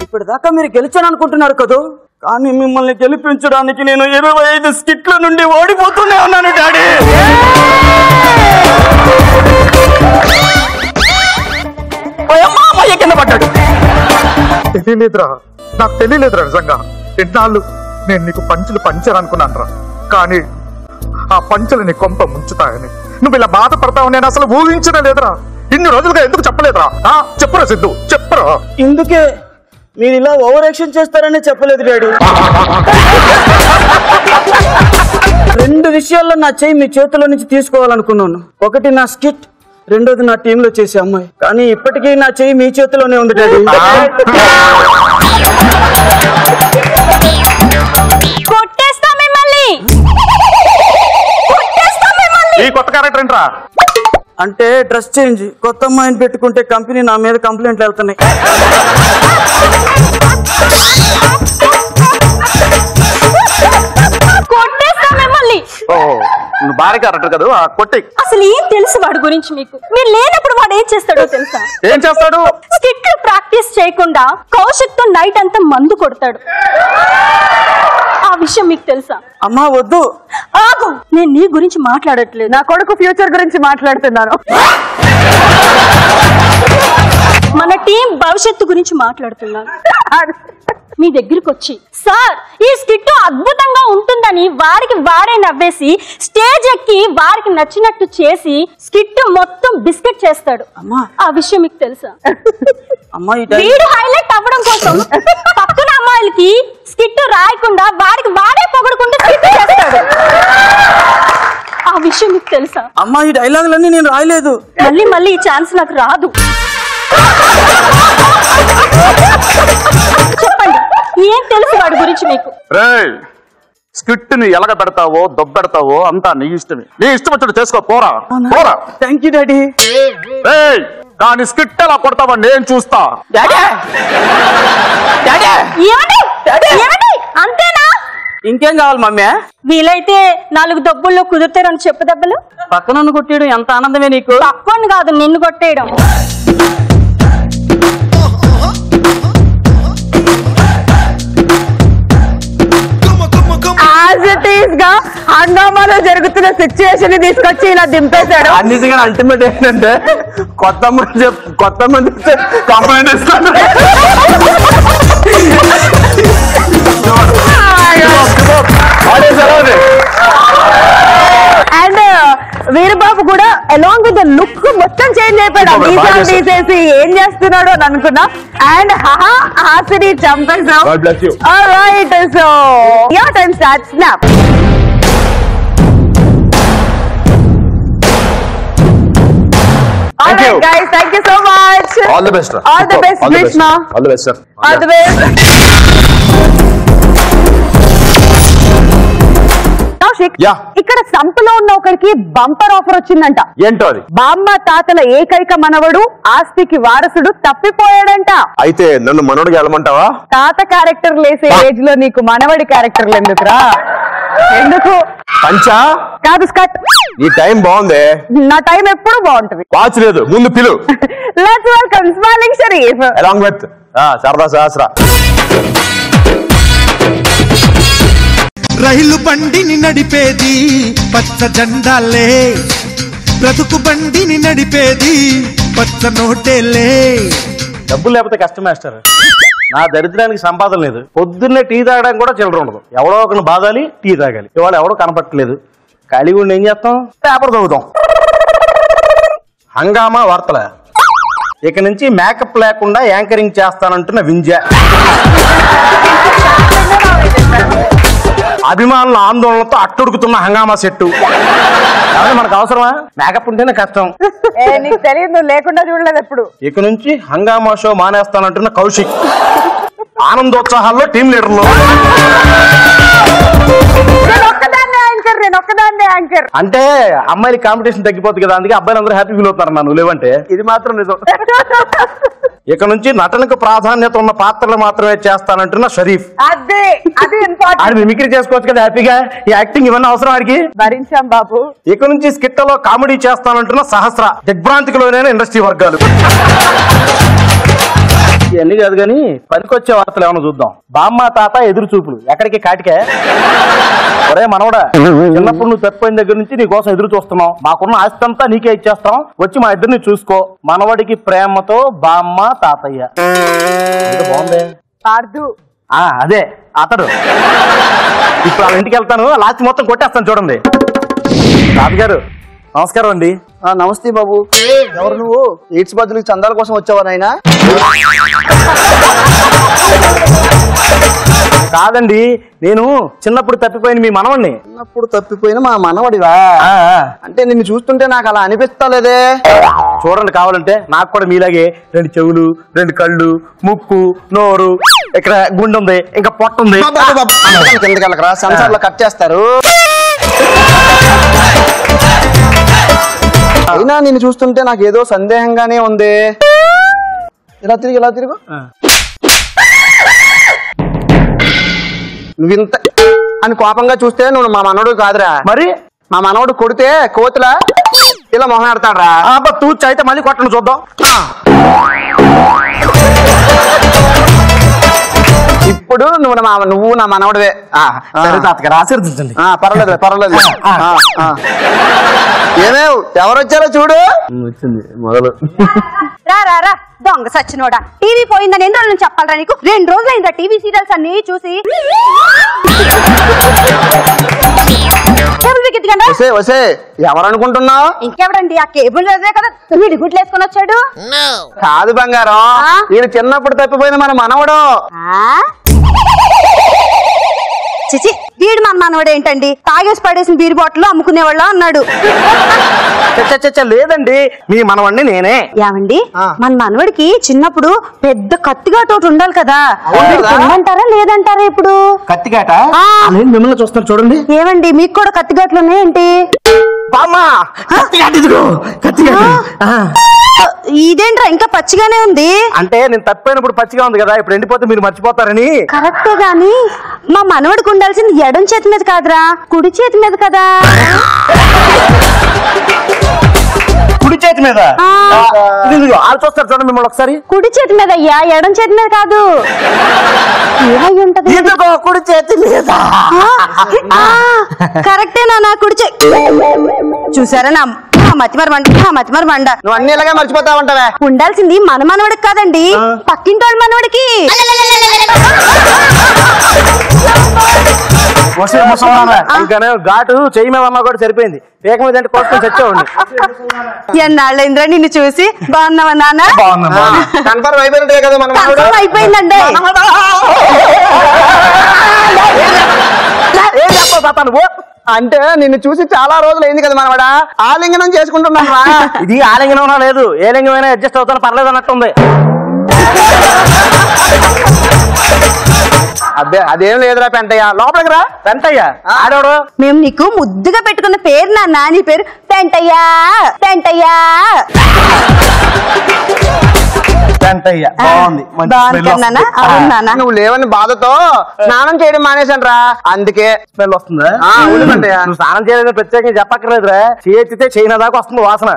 ఇప్పటిదాకా మీరు గెలిచాను అనుకుంటున్నారు కదా, కానీ మిమ్మల్ని గెలిపించడానికి నేను 25 స్కిట్ల నుండి ఓడిపోతూనే ఉన్నాను డాడీ. కింద పడ్డాడు. తెలియలేదురా, నాకు తెలియలేదురా నిజంగా. ఎన్నాళ్ళు నేను నీకు పంచులు పంచాలనుకున్నాను రా, కానీ ఆ పంచులు నీ కొంప ముంచుతాయని, నువ్వు ఇలా బాధపడతావు నేను అసలు ఊహించనే లేదురా. ఇన్ని రోజులుగా ఎందుకు చెప్పలేదురా? చెప్పురా సిద్ధు, చెప్పురా. ఇందుకే మీరు ఇలా ఓవర్ యాక్షన్ చేస్తారని చెప్పలేదు డాడీ. 2 విషయాల్లో నా చెయ్యి మీ చేతిలో నుంచి తీసుకోవాలనుకున్నాను. ఒకటి నా స్కిట్, రెండోది నా టీంలో చేసే అమ్మాయి. కానీ ఇప్పటికీ నా చెయ్యి మీ చేతిలోనే ఉంది డాడీ. ఈ కొత్త క్యారెక్టర్ ఏంట్రా? అంటే డ్రెస్ చేంజ్, కొత్త అమ్మాయిని పెట్టుకుంటే కంపెనీ నా మీద కంప్లైంట్లు వెళ్తున్నాయి. నువ్వు భారీ క్యారెక్టర్ కదా, కొట్టి. అసలు ఏం తెలుసు వాడి గురించి మీకు? మీరు లేనప్పుడు వాడు ఏం చేస్తాడో తెలుసా? ఏం చేస్తాడు? స్కిట్లు ప్రాక్టీస్ చేయకుండా కౌశిక్ తో నైట్ అంతా మందు కొడతాడు. ఆ విషయం మీకు తెలుసా? అమ్మా వద్దు, ఆగు, నేను నీ గురించి మాట్లాడట్లేదు, నా కొడుకు ఫ్యూచర్ గురించి మాట్లాడుతున్నాను. మన టీం భవిష్యత్తు గురించి మాట్లాడుతున్నాను. మీ దగ్గరికి వచ్చి సార్ ఈ స్కిట్ అద్భుతంగా ఉంటుందని వారికి వారే నవ్వేసి స్టేజ్ ఎక్కి వారికి నచ్చినట్టు చేసి స్కిట్ మొత్తం బిస్కెట్ చేస్తాడు. ఆ విషయం మీకు తెలుసా? వీడు హైలైట్ అవ్వడం కోసం పక్కన అమ్మాయిలకి స్కిట్ రాయకుండా వారికి వాడే పొగడుకుంటూ స్కిట్ చేస్తాడు. అమ్మా ఈ డైలాగులన్నీ నేను రాయలేదు. మళ్ళీ ఈ ఛాన్స్ నాకు రాదు. చెప్పండి, ఏం తెలుసు వాడి గురించి మీకు? స్క్రిప్ట్ ని ఎలగ పెడతావో దొబ్బెడతావో అంతా నీ ఇష్టమే. నీ ఇష్టం వచ్చాడు చేసుకో, పోరా పోరా. Thank you daddy. కానీ స్క్రిప్ట్ ఎలా కొడతావో నేను చూస్తా. అంతేనా? ఇంకేం కావాలి మమ్మీ? వీలైతే 4 దెబ్బల్లో కుదురుతారని చెప్పు. దెబ్బలు పక్కన కొట్టేయడం ఎంత ఆనందమే నీకు. పక్కన కాదు, నిన్ను కొట్టేయడం. హంగామాలో జరుగుతున్న సిచ్యువేషన్ తీసుకొచ్చి ఇలా దింపేశాడు. అన్నిటికీ అల్టిమేట్ ఏంటంటే కొత్త మంది కంప్లైంట్ ఇస్తాను. అండ్ వీరబాబు కూడా అలాంగ్ విత్ ద లుక్ మొత్తం చేంజ్ అయిపోయాడు. తీసేసి ఏం చేస్తున్నాడు అని అనుకున్నా. అండ్ హాసిని చంపేసాం. Alright, so your time start. Snap. Thank you guys, thank you so much. All the best. All the best, Grishma. All the best, sir. All the best. Yeah. ఇక్కడ సంపలో ఉన్న ఒకరికి బంపర్ ఆఫర్ వచ్చిందంట. ఏంటో అది? బామ్మ తాతల ఏకైక మనవడు, ఆస్తికి వారసుడు తప్పిపోయాడంట. అయితే నన్ను మనోడికి వెళ్ళమంటావా? తాత క్యారెక్టర్ లేసే ఏజ్ లో నీకు మనవడి క్యారెక్టర్లు ఎందుకురా? ఎందుకు? పంచా కాదు, స్కట్. నీ టైం బాగుంది. నా టైం ఎప్పుడు బాగుంటది. వాచ్ లేదు, ముందు పిలు. Let's welcome smiling Sharif along with Sharada Sahasra. రైలు బండిని నడిపేది పచ్చ జెండాలే, బ్రతుకు బండిని నడిపేది పచ్చ నోటేలే. డబ్బులు లేకపోతే కష్టం మాస్టర్. నా దరిద్రానికి సంపాదన లేదు. పొద్దున్నే టీ తాగడానికి కూడా చిల్లర ఉండదు. ఎవడో ఒకరిని బాధాలి, టీ తాగాలి. ఇవాళ ఎవడో కనపట్టలేదు. ఖాళీగా ఉండి ఏం చేస్తాం? పేపర్ చదువుతాం. హంగామా వార్తల. ఇక నుంచి మేకప్ లేకుండా యాంకరింగ్ చేస్తానంటున్న వింజ. అభిమానుల ఆందోళనతో అట్టుడుకుతున్న హంగామా సెట్టు. మనకు అవసరమా? మేకప్ ఉంటేనే కష్టం. నీకు తెలియదు, నువ్వు లేకుండా చూడలేదు ఎప్పుడు. ఇక నుంచి హంగామా షో మానేస్తానంటున్న కౌశిక్. ఆనందోత్సాహాల్లో టీం లీడర్లు. నేను ఒక్కదాన్నే యాంకర్ అంటే అమ్మాయిల కాంపిటీషన్ తగ్గిపోతుంది కదా, అందుకే అబ్బాయిలు అందరూ హ్యాపీ ఫీల్ అవుతున్నారు. నన్ను లేవంటే ఇది మాత్రం నిజం. ఇక నుంచి నటనకు ప్రాధాన్యత ఉన్న పాత్రలు మాత్రమే చేస్తానంటున్న షరీఫ్. అదే అది ఇంపార్టెంట్. ఆడి మిమిక్రీ చేసుకోవచ్చు కదా హ్యాపీగా. ఈ యాక్టింగ్ ఇవన్నీ అవసరం ఆడికి. భరించాం బాబు. ఇక నుంచి స్కిట్లలో కామెడీ చేస్తానంటున్న సహస్ర. దిగ్భ్రాంతిలోనే ఇండస్ట్రీ వర్గాలు. ఇవన్నీ కాదు కానీ పనికొచ్చే వార్తలు ఏమైనా చూద్దాం. బామ్మ తాత ఎదురు చూపులు ఎక్కడికి? కాటికే. ఒరే మనవడా, చిన్నప్పుడు నువ్వు తప్పిపోయిన దగ్గర నుంచి నీ కోసం ఎదురు చూస్తున్నాం. మాకున్న ఆస్తి అంతా నీకే ఇచ్చేస్తాం, వచ్చి మా ఇద్దరిని చూసుకో. మనవడికి ప్రేమతో బామ్మ తాతయ్య. బాగుంది. అదే అతడు. ఇప్పుడు వాళ్ళ ఇంటికి వెళ్తాను, లాస్ట్ మొత్తం కొట్టేస్తాను చూడండి. తాతగారు నమస్కారం అండి. నమస్తే బాబు. ఎవరు నువ్వు? ఎయిడ్స్ బాధ్యులకి చందాల కోసం వచ్చావా నాయనా? కాదండి, నేను చిన్నప్పుడు తప్పిపోయిన మీ మనవడిని. చిన్నప్పుడు తప్పిపోయిన మా మనవడివా? అంటే నిన్ను చూస్తుంటే నాకు అలా అనిపిస్తలేదే. చూడండి, కావాలంటే నాకు కూడా మీలాగే 2 చెవులు, 2 కళ్ళు, ముక్కు, నోరు, ఇక్కడ గుండె ఉంది, ఇంకా పొట్ట ఉంది. కిందకెళ్ళకరా, సెన్సార్ లో కట్ చేస్తారు. అయినా నిన్ను చూస్తుంటే నాకు ఏదో సందేహంగానే ఉంది. ఇలా తిరుగు. నువ్వు ఇంత అని కోపంగా చూస్తే నువ్వు మా మనవడు కాదురా. మరి మా మనవడు కొడితే కోతులా ఇలా మొహం ఆడతాడరా. తూచి అయితే మళ్ళీ కొట్టను చూద్దాం. ఇప్పుడు నువ్వు నా మనవడివే. తాతగారు ఆశీర్వదించండి. పర్వాలేదు. ఏమేవ్ ఎవరు వచ్చారో చూడు. వచ్చింది మొదలు. రా దొంగ సచ్చినోడా. టీవీ పోయిందని ఎన్ని రోజులు చెప్పాలరా నీకు? 2 రోజులైందా టీవీ సీరియల్స్ అన్ని చూసి? వసే ఎవరు అనుకుంటున్నావు? ఇంకెవడండి? ఆ కేబుల్ రోజే కదా వీడి గుడ్లు వేసుకొని వచ్చాడు. కాదు బంగారం, వీడు చిన్నప్పుడు తప్పిపోయిన మన మనవడు. చిచి, వీడు మన మనవడు ఏంటండి? తాగేసి పడేసిన బీర్ బాటిల్ అమ్ముకునేవాళ్ళ అన్నాడు. లేదండి మీ మనవండి నేనే. ఏమండి మన మనవడికి చిన్నప్పుడు పెద్ద కత్తిగాట ఒకటి ఉండాలి కదా, ఉందంటారా లేదంటారా? ఇప్పుడు కత్తిగాట మిమ్మల్ని చూస్తాను చూడండి. ఏమండి మీకు కూడా కత్తిగాట్లు ఉన్నాయేంటి? ఇదేంట్రా ఇంకా పచ్చిగానే ఉంది? అంటే నేను తప్పిపోయినప్పుడు పచ్చిగా ఉంది కదా, ఇప్పుడు ఎండిపోతే మీరు మర్చిపోతారని. కరెక్టే గాని మా మనవడికి ఉండాల్సింది ఎడం చేతి మీద కాదురా, కుడి చేతి మీద కదా. కుడి చేతి మీద వాళ్ళు చూస్తారు చూడండి మిమ్మల్ని ఒకసారి. కుడి చేతి మీద అయ్యా, ఎడం చేతి మీద కాదు. ఏమై ఉంటది? కుడి చేతి మీద. కరెక్టే నాన్న, కుడి చేతి. చూసారా నా మతిమర మండ. నువ్వు అన్ని ఇలాగే మర్చిపోతా ఉంటావే. ఉండాల్సింది మన మనవడికి కాదండి, పక్కింటి వాళ్ళ మనవడికి. ఇంకానే ఘాటు చెయ్యి మీద అన్నా కూడా సరిపోయింది. పేక మీద అంటే కోసం చచ్చేవాడిని. ఎన్నాళ్ళైందిరా నిన్ను చూసి. బాగున్నావా నాన్న? కన్ఫర్మ్ అయిపోయినట్టే కదా మనం. కన్ఫర్మ్ అయిపోయిందండి. ఏం చెప్పావు తాత నువ్వు? అంటే నిన్ను చూసి చాలా రోజులు అయింది కదా మనవాడా, ఆలింగనం చేసుకుంటున్నా. ఇది ఆలింగనం లేదు, ఏ లింగమైనా అడ్జస్ట్ అవుతాను పర్లేదు అన్నట్టుంది. అబ్బే అదేం లేదురా పెంటయ్య, లోపలికి రా. పెంటయ్య ఆడోడు. మేము నీకు ముద్దుగా పెట్టుకున్న పేరు నాన్న, నీ పేరు పెంటయ్యా. పెంటయ్యా పెంటయ్య బాగుంది. నువ్వు లేవని బాధతో స్నానం చేయడం మానేశాను రా, అందుకే స్మెల్ వస్తుందా? నువ్వు స్నానం చేయలేదు ప్రత్యేకంగా చెప్పక్కర్లేదురా, చేతితే చైనా దాకా వస్తుంది వాసన.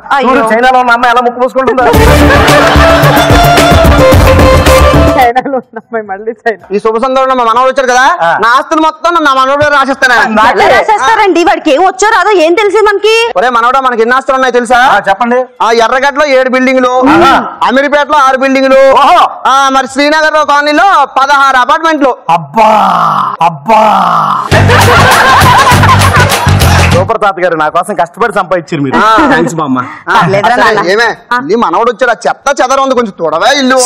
చైనాలో ఉన్న అమ్మాయి ఎలా ముక్కు పూసుకుంటుందా? చైనాలో ఉన్న అమ్మాయి మళ్ళీ చైనా. ఈ శుభ సందర్భంలో మా మనవాడు వచ్చాడు కదా, నా ఆస్తులు మొత్తం నా మనవాడు రాసిస్తాను. రాసేస్తారండి, వాడికి ఏం వచ్చో రాదో ఏం తెలిసి మనకి. ఒరే మనవడా మనకి ఎన్ని ఆస్తులు ఉన్నాయి తెలుసా? చెప్పండి. ఆ ఎర్రగడ్డలో 7 బిల్డింగ్లు, అమీర్పేటలో 6 బిల్డింగ్లు, మరి శ్రీనగర్ కాలనీలో 16 అపార్ట్మెంట్లు. అబ్బా అబ్బా సూపర్ తాత గారు, నా కోసం కష్టపడి సంపాదించారు మీరు. ఏమే నీ మనవడు వచ్చాడు, ఆ చెత్త చెదర ఉంది, కొంచెం తొడవే ఇల్లు.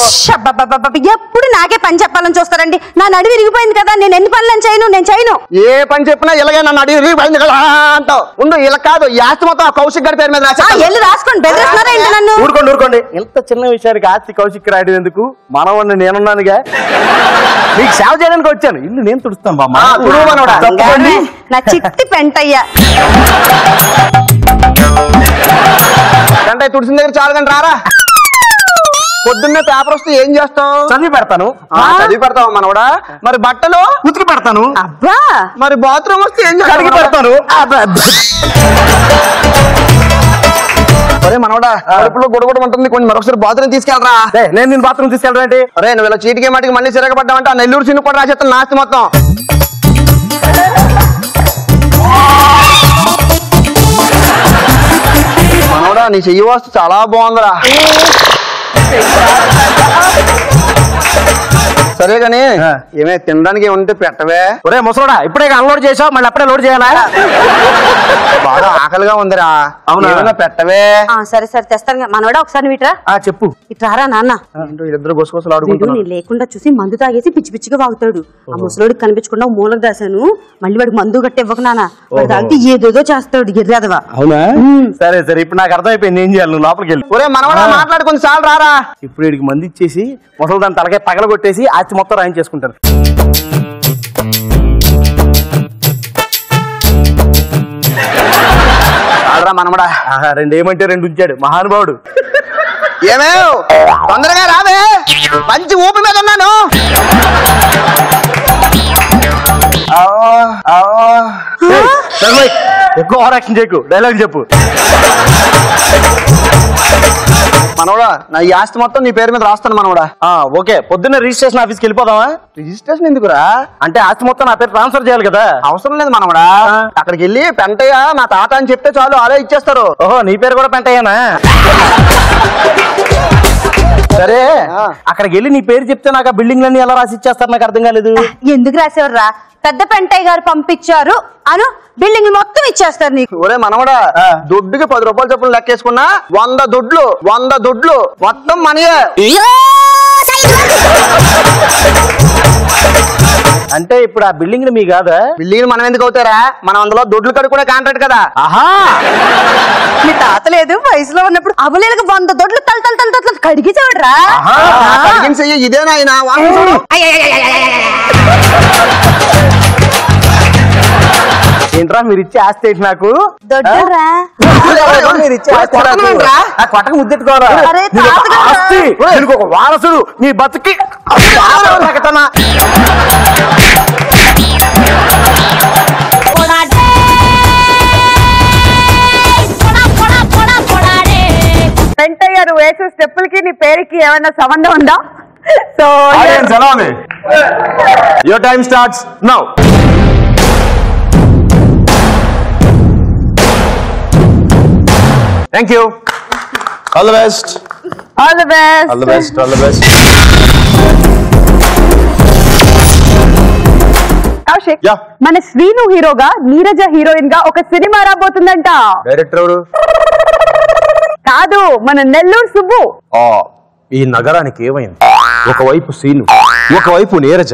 ఎప్పుడు నాకే పని చెప్పాలని చూస్తారండి. నా నడువు విరిగిపోయింది కదా, నేను ఎన్ని పనులను చేయను. నేను చేయను. ఏ పని చెప్పినా ఇలాగే నన్ను అడిగి విరిగిపోయింది కదా అంటావు. ఉండు, ఇలా కాదు, ఈ ఆస్తి మొత్తం ఆ కౌశిక్ గారి పేరు మీద వెళ్ళి రాసుకోండి. బెదిరిస్తున్నారా ఏంటి నన్ను? ఊరుకోండి ఊరుకోండి, ఇంత చిన్న విషయానికి ఆస్తి కౌశిక్ రాయడం ఎందుకు? మనవాడిని నేనున్నానుగా, మీకు సేవ చేయడానికి వచ్చాను. ఇల్లు నేను తుడుస్తాను బామ్మ. నా చిట్టి పెంటయ్యా. అంటే తుడిసిన దగ్గర చాలు కానీ రారా. పొద్దున్నే పేపర్ వస్తే ఏం చేస్తావు? చదివి పెడతాను. చదివి పెడతావు మనవడా. మరి బట్టలు ఉతికి పెడతాను. అబ్బా మరి బాత్రూమ్ వస్తే ఏం కడిగి పెడతాను. అరే మనవడా, కడుపులో గొడగొడ ఉంటుంది, కొంచెం మరొకసారి బాత్రూమ్ తీసుకెళ్ళరా. నేను నేను బాత్రూమ్ తీసుకెళ్ళరా అంటే? అరే నువ్వు ఇలా చీటికే మాటికి మళ్ళీ సిరగబడ్డావంటే ఆ నెల్లూరు సిన్ను కూడా రాసేస్తాను నాస్తి మొత్తం. మనవడా నీ చెయ్యి వాస్తు చాలా బాగుందిరా. సరే గాని ఏమే తినడానికి ఏముంటే పెట్టవే. ఒరే ముసలోడా, ఇప్పుడే అన్లోడ్ చేసావు, మళ్ళీ అప్పుడే లోడ్ చేయాలా? బాగా ఆకలిగా ఉందిరా. అవునా, పెట్టవే. సరే సరే తెస్తాను. మనోడా ఒకసారి వీటరా. చెప్పు. ఇట్రారా నాన్న. ఇద్దరు గొసగొసలు ఆడుకుంటారు. నేను లేకుండా చూసి మందు తాగేసి పిచ్చి పిచ్చిగా వాగుతాడు. ఆ ముసలోడికి కనిపించకుండా మూలకు దాశాను. మళ్ళీ వాడికి మందు గట్టి ఇవ్వకు నాన్న, వాడు తాగితే ఏదేదో చేస్తాడు గిర్రాదవా. అవునా? సరే సరే, ఇప్పుడు నాకు అర్థమైపోయింది ఏం చేయాలి. నువ్వు లోపలికి వెళ్ళి ఒరే మనవడా మాట్లాడు, కొంచెం చాలు రారా. ఇప్పుడు వీడికి మంది ఇచ్చేసి ముసలి దాని తలకాయ పగల కొట్టేసి ఆస్తి మొత్తం రాయించేసుకుంటారు. మనమడా 2 ఏమంటే 2 ఉంచాడు మహానుభావుడు. ఏమే తొందరగా రావే, మంచి ఊపి మీద ఉన్నాను. ఎక్కువ ఓవరాక్షన్ చేయకు, డైలాగ్ చెప్పు. మనవడా నా ఈ ఆస్తి మొత్తం నీ పేరు మీద రాస్తాను మనవడా. ఓకే, పొద్దున్న రిజిస్ట్రేషన్ ఆఫీస్కి వెళ్ళిపోదామా? రిజిస్ట్రేషన్ ఎందుకురా? అంటే ఆస్తి మొత్తం నా పేరు ట్రాన్స్ఫర్ చేయాలి కదా. అవసరం లేదు మనవడా, అక్కడికి వెళ్ళి పెంటయ్య నా తాత అని చెప్తే చాలు, అలా ఇచ్చేస్తారు. ఓహో, నీ పేరు కూడా పెంటయ్యానా? సరే, అక్కడికి వెళ్ళి నీ పేరు చెప్తే నాకు ఆ బిల్డింగ్లన్నీ ఎలా రాసి ఇచ్చేస్తారు? నాకు అర్థం కాలేదు. ఎందుకు రాసేవర్రా? పెద్ద పెంటయ్య గారు పంపించారు అను, బిల్డింగ్ మొత్తం ఇచ్చేస్తారు నీకు. ఒరే మనవడా, దుడ్డుకి 10 రూపాయలు చొప్పున లెక్కేసుకున్నా 100 దుడ్లు మొత్తం మనయే. అంటే ఇప్పుడు ఆ బిల్డింగ్ మీ కాదా? బిల్డింగ్ మనం ఎందుకు అవుతారా? మనం అందులో దొడ్లు కడుక్కునే కాంట్రాక్ట్ కదా. ఆహా, మీ తాత లేదు వయసులో ఉన్నప్పుడు అవలేలకు 100 దొడ్లు తల తల తల తల కడిగి చూడరా. ఇదేనా ఆయన చూడు. ఏంట్రా మీరు ఇచ్చే ఆస్తి ఏంటి నాకు? దొడ్డురా మీరు ఇచ్చే ఆస్తి కొట్టక ముద్దెట్టుకోరా. అరే తాతగారు. ఆస్తి దీనికి ఒక వారసుడు నీ బతుకి. వెంటయ్య నువ్వు వేసే స్టెప్పులకి నీ పేరుకి ఏమైనా సంబంధం ఉందా? So your time starts now. Thank you. All the best. All the best. All the best. All the best. Kaushik, Yeah. మన శ్రీను హీరోగా నీరజ హీరోయిన్ గా ఒక సినిమా రాబోతుందంట. డైరెక్టర్ ఎవరు? కాదు, మన నెల్లూరు సుబ్బు. ఈ నగరానికి ఏమైంది? ఒకవైపు సీను, ఒకవైపు నీరజ.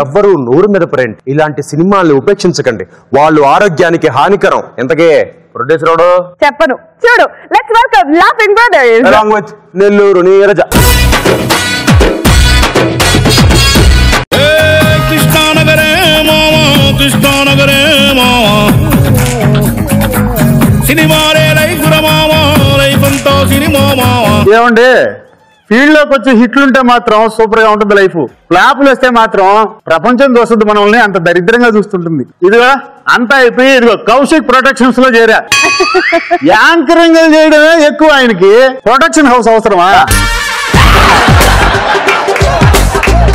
ఎవ్వరూ నోరు మీద ప్రేంట్. ఇలాంటి సినిమాల్ని ఉపేక్షించకండి, వాళ్ళు ఆరోగ్యానికి హానికరం. ఎంతకే ప్రొడ్యూసర్ ఎవడు? చెప్పను. చూడు, let's welcome laughing brothers along with Nellore Neeraja. కృష్ణానగరే మామా, కృష్ణానగరే మామా, సినిమాలే లైఫ్ మామా, లైఫ్ అంతా సినిమా మామా. ఏమండి, ఫీల్డ్ లోకి వచ్చి హిట్లుంటే మాత్రం సూపర్ గా ఉంటుంది లైఫ్. ఫ్లాపులు వస్తే మాత్రం ప్రపంచం చూస్తుంది మనల్ని, అంత దరిద్రంగా చూస్తుంటుంది. ఇదిగో అంతా అయిపోయి ఇదిగో కౌశిక్ ప్రొడక్షన్స్ లో చేరా. యాంకరింగ్ చేయడమే ఎక్కువ ఆయనకి, ప్రొడక్షన్ హౌస్ అవసరమా?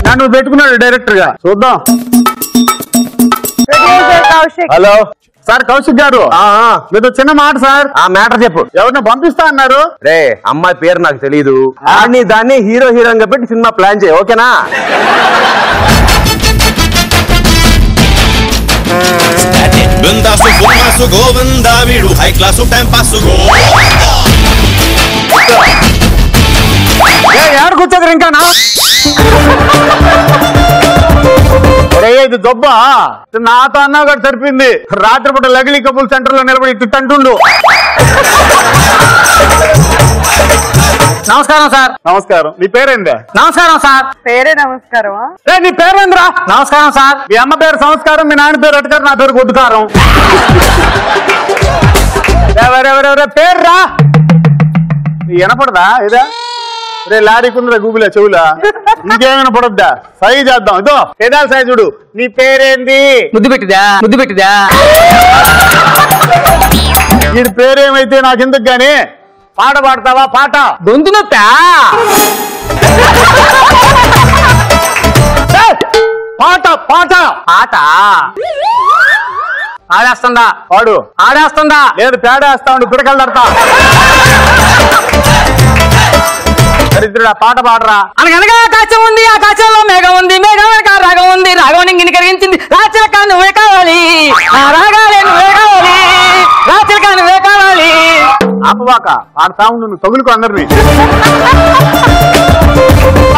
నన్ను పెట్టుకున్నాడు డైరెక్టర్ గా. చూద్దాం. Producer Kaushik. Hello sir, Kaushik గారు మీతో చిన్న మాట సార్. ఆ మ్యాటర్ చెప్పు. ఎవరిని పంపిస్తా అన్నారు? రే, అమ్మాయి పేరు నాకు తెలియదు. ఆడిని దాన్ని హీరో హీరోయిన్ పెట్టి సినిమా ప్లాన్ చేయి, ఓకేనా? బృందాసు గుమ్మాసు గోవిందా వీడు హై క్లాసు టైం పాసు ఏడు కూర్చోదు ఇంకా నా ఇది దొబ్బ నాతో అన్నా కూడా సరిపోయింది. రాత్రిపూట లగిలీ కపుల్ సెంటర్ లో నిలబడి తిట్టంటుండు. నమస్కారం సార్. నమస్కారం. నీ పేరేందే? నమస్కారం సార్. పేరే నమస్కారం. నీ పేరేంద్రా? నమస్కారం సార్. మీ అమ్మ పేరు సంస్కారం, మీ నాన్న పేరు అటకారు, నా పేరు గొడ్డుకారం. ఎవరెవరెవరే పేరు రా. వినపడదా? ఇదా రే లారీకి ఉందా గూగుల్ చెవులా? ఇంకేమైనా పడొద్దా? సై చేద్దాం. ఇదో ఏదాలి సై చూడు. నీ పేరేంది? ముద్దు పెట్టిదా? ముద్దు పెట్టిదా? వీడి పేరేమైతే నాకెందుకు గాని, పాట పాడతావా? పాట. గొంతు నొప్పా? పాట పాట ఆట ఆడేస్తుందా? పాడు. ఆడేస్తుందా? లేదు, పేడేస్తా ఉండు, పిడకలు తడతా. దరిద్రుడా, పాట పాడరా. అనగనగా ఆకాశం ఉంది, ఆకాశంలో మేఘం ఉంది, మేఘం వెనక రాగం ఉంది, రాగం నింగిని కలిగించింది, రాచలక నువ్వే కావాలి, నా రాగాలే నువ్వే కావాలి, రాచలక నువ్వే కావాలి. ఆపవాక పాడతా ఉండు, నువ్వు తగులుకో అందరినీ.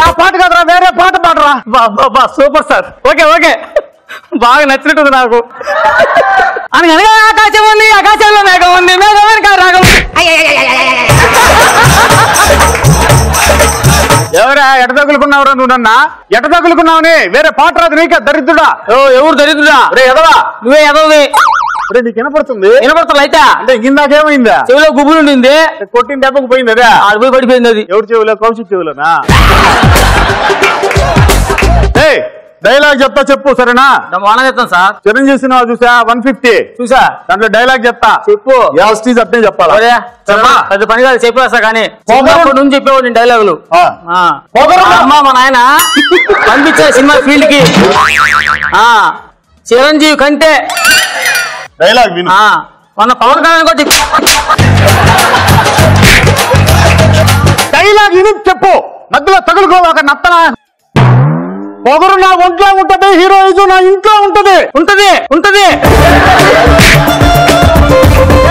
ఆ పాట కదరా, వేరే పాట పాడరా. Super sir. ఓకే ఓకే, బాగా నచ్చినట్టుంది నాకు. అనగనగా ఆకాశం ఉంది, ఆకాశంలో మేఘం ఉంది, మేఘం వెనక రాగం ఉంది. ఎవరా ఎట తగులుకున్నావురా నువ్వు? నన్నా ఎట తగులుకున్నావుని? వేరే పాట రాదు నీకే దరిద్రుడా. ఎవరు దరిద్రుడా? రే ఎదవా, నువ్వే ఎదవది. రే నీకు వినపడుతుంది? వినపడుతుంది అయితే. అంటే ఇందాకేమైందా? చెవిలో గుబులు ఉండింది, కొట్టిన దెబ్బకు పోయింది అదే. ఆడ పోయి పడిపోయింది అది. ఎవరి చెవులో? కౌశిక్ చెవులోనా? డైలాగ్ చెప్తా, చెప్పు సరేనా? బాగా చెప్తాను సార్. చిరంజీవి సినిమా చూసా 150 చూసా, దాంట్లో డైలాగ్ చెప్తా, చెప్పు. యాస్టీజ్ అట్నే చెప్పాలా? పెద్ద పని కాదు, చెప్పేస్తా. కానీ చిన్నప్పటి నుంచి చెప్పేవాడు నేను డైలాగులు. అమ్మ మా నాయన పంపించే సినిమా ఫీల్డ్ కి చిరంజీవి కంటే డైలాగ్ విను. మొన్న పవన్ కళ్యాణ్ కూడా డైలాగ్ విని చెప్పు, మధ్యలో తగులుకోవాక నత్తనా. పొగరు నా ఒంట్లో ఉంటది, హీరోయిజం నా ఇంట్లో ఉంటది. ఉంటది ఉంటది.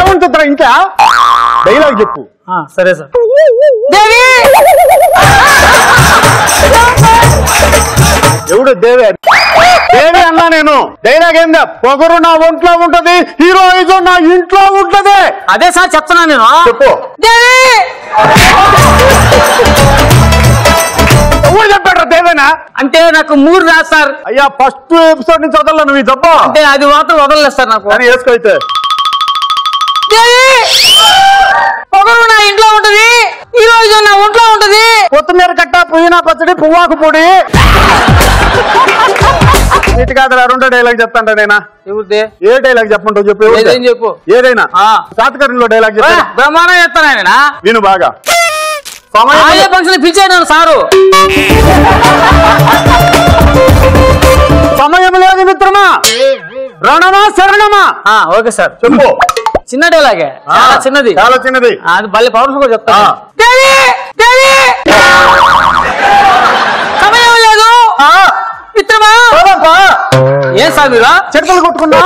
ఏముంటుందిరా ఇంకా? డైలాగ్ చెప్పు. సరే సార్. దేవి ఎవడు దేవి? ఏది అన్నా నేను డైలాగ్ ఏందా పొగరు నా ఒంట్లో ఉంటది హీరోయిజం నా ఇంట్లో ఉంటది. అదే సార్ చెప్తున్నా నేను. చెప్పు. ఎవరు చెప్పాడు దేవేనా? అంటే నాకు 3 రాదు సార్. అయ్యా ఫస్ట్ ఎపిసోడ్ నుంచి వదలను నువ్వు చెప్పు. అంటే అది మాత్రం వదలలేదు సార్ నాకు. కానీ వేసుకో అయితే. పొగరు నా ఇంట్లో ఉంటది హీరోయిజం నా ఒంట్లో ఉంటది. కొత్తిమీర కట్ట పుదీనా పచ్చడి పువ్వాకు పొడి. ఇటు కాదు రెండో డైలాగ్ చెప్తాంట నేనా. ఎవరిదే? ఏ డైలాగ్ చెప్పంటావు చెప్పు. ఏదైనా చెప్పు. ఏదైనా శాతకర్ణిలో డైలాగ్ చెప్పా. బ్రహ్మాండం చెప్తాను ఆయన. నేను బాగా ఫంక్షన్ పిలిచాను సారు. సమయం లేదు మిత్రమా, రణమా శరణమా. ఓకే సార్ చెప్పు. చిన్న డైలాగే, చాలా చిన్నది, చాలా చిన్నది. అది మళ్ళీ పవర్ కూడా చెప్తా. సమయం లేదు మిత్రమా. ఏం సార్ మీరు చెట్టులు కొట్టుకున్నా?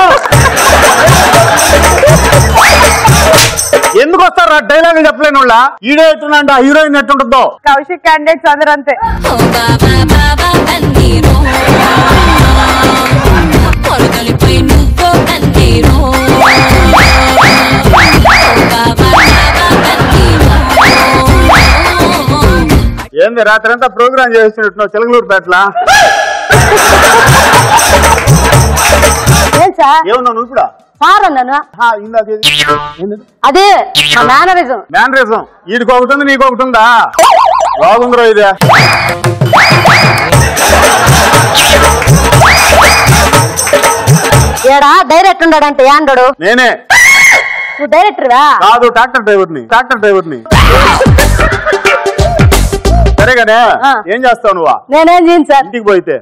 ఎందుకు వస్తారు డైలాగులు చెప్పలేని వాళ్ళ? ఈడే ఎట్టుందంటే ఆ హీరోయిన్ ఎట్టుంటుందో. కౌశిక్ క్యాండిడేట్స్ అందరూ అంతే. ఏంది రాత్రి అంతా ప్రోగ్రామ్ చేస్తున్నట్టు చిలకలూరుపేటలా? ఏమన్నా నువ్వు కూడా అదే మేనరిజం. మేనరిజం వీడికి ఒకటి ఉంది నీకు ఒకటి ఉందా? బాగుందిరో ఇదే. ఏడా డైరెక్టర్ ఉన్నాడంటే ఏండడు? నేనే. నువ్వు డైరెక్టర్వా? కాదు, ట్రాక్టర్ డ్రైవర్ని. సరేగానే ఏం చేస్తావు నువ్వా? నేనేం చేయను సార్. ఇంటికి పోయితే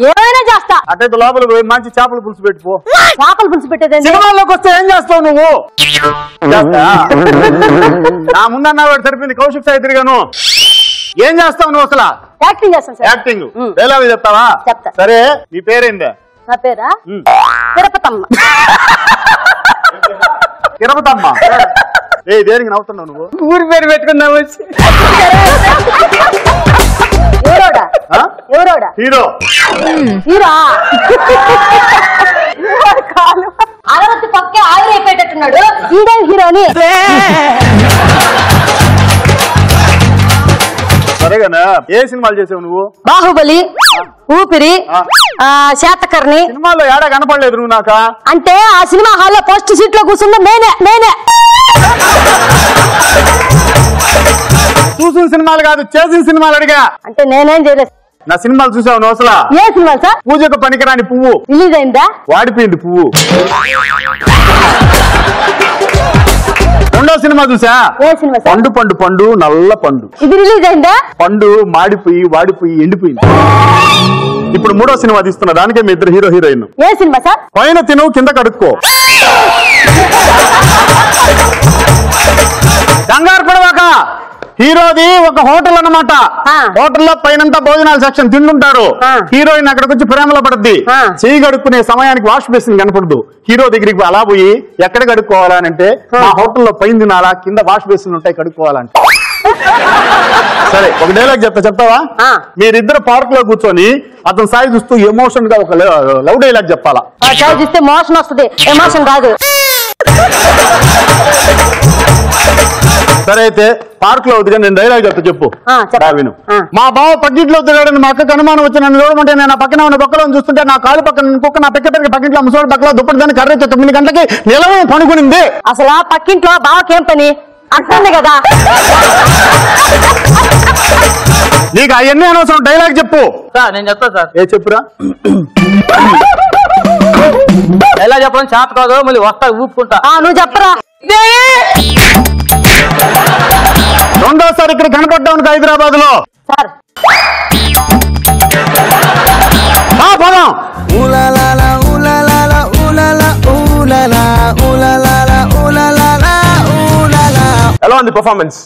ఏమైనా చేస్తా. అట్టయితే లోపలికి పోయి మంచి చేపల పులుసు పెట్టుకో. చేపల పులుసు పెట్టేది సినిమాల్లోకి వస్తే ఏం చేస్తావు నువ్వు? నా ముందన్నాడు సరిపోయింది. కౌశిక్ సాయి తిరిగాను. ఏం చేస్తావు నువ్వు అసలు? యాక్టింగ్ చేస్తాను సార్. యాక్టింగ్ డైలాగ్ చెప్తావా? చెప్తా. సరే నీ పేరేందా? నా పేరా తిరుపతమ్మ. తిరుపతమ్మ. ఏ దేనికి నవ్వుతున్నావు నువ్వు? ఊరి పేరు పెట్టుకున్నావు. ఎవరోడా? హీరో. హీరో అరవత్తి పక్కే ఆవిరైపోయేటట్టున్నాడు. ఈడే హీరోని. సరేగానా ఏ సినిమాలు చేసావు నువ్వు? బాహుబలి, ఊపిరి, శాతకర్ణి. సినిమాల్లో ఏడా కనపడలేదు నువ్వు నాకా? అంటే ఆ సినిమా హాల్లో ఫస్ట్ సీట్ లో కూర్చుందా నేనే. చూసిన సినిమాలు కాదు, చేసిన సినిమాలు అడిగా. అంటే నేనేం చేయలేదు. నా సినిమాలు చూసావు నువ్వు అసలు? ఏ సినిమాలు సార్? పూజకు పనికిరాని పువ్వు రిలీజ్ అయిందా? వాడిపోయింది పువ్వు. రెండో సినిమా చూసా? ఏ సినిమా సార్? పండు పండు పండు నల్ల పండు. ఇది రిలీజ్ అయిందా? పండు మాడిపోయి వాడిపోయి ఎండిపోయింది. ఇప్పుడు మూడో సినిమా తీస్తున్నా, దానికే మీ ఇద్దరు హీరో హీరోయిన్. ఏ సినిమా సార్? పైన తిను కింద కడుక్కో. కంగారు పడవాక. హీరోది ఒక హోటల్ అన్నమాట. హోటల్లో పైనంతా భోజనాల సెక్షన్ తింటుంటారు. హీరోయిన్ అక్కడికి వచ్చి ప్రేమలో పడుద్ది. చేయి కడుక్కునే సమయానికి వాష్ బేసిన్ కనపడదు. హీరో దగ్గరికి అలా పోయి ఎక్కడ కడుక్కోవాలంటే మా హోటల్లో పైన తినాలా, కింద వాష్ బేసిన్ ఉంటాయి కడుక్కోవాలంటే. సరే ఒక డైలాగ్ చెప్తావా? మీరిద్దరు పార్క్ లో కూర్చొని అతను సాయి చూస్తూ ఎమోషన్ గా ఒక లవ్ డైలాగ్ చెప్పాలా? చూస్తే మోషన్ వస్తుంది, ఎమోషన్ రాదు. సరే అయితే పార్క్ లో వద్దుగా నేను డైలాగ్ చెప్తా. చెప్పు. విను. మా బావ పక్కింట్లో తిరగడని మా అక్కకు అనుమానం వచ్చి నన్ను చూడమంటే నేను ఆ పక్కన ఉన్న బొక్కలో చూస్తుంటే నా కాలు పక్కన కుక్క నా పెక్క పక్కింట్లో ముసోడు పక్కలో దుప్పటి దాన్ని కర్రీ 9 గంటలకి నిలవే పనుకునింది. అసలు ఆ పక్కింట్లో బావకేం పని అంటుంది కదా. నీకు అవన్నీ అనవసరం, డైలాగ్ చెప్పు. నేను చెప్తా సార్. ఏ చెప్పురా? ఎలా చెప్పడం చేత కాదు, మళ్ళీ వస్తా ఊపుకుంటా. నువ్వు చెప్పరా. రెండోసారి ఇక్కడ కనపడ్డాను హైదరాబాద్ లో సార్. పోదాం. ఎలా ఉంది performance?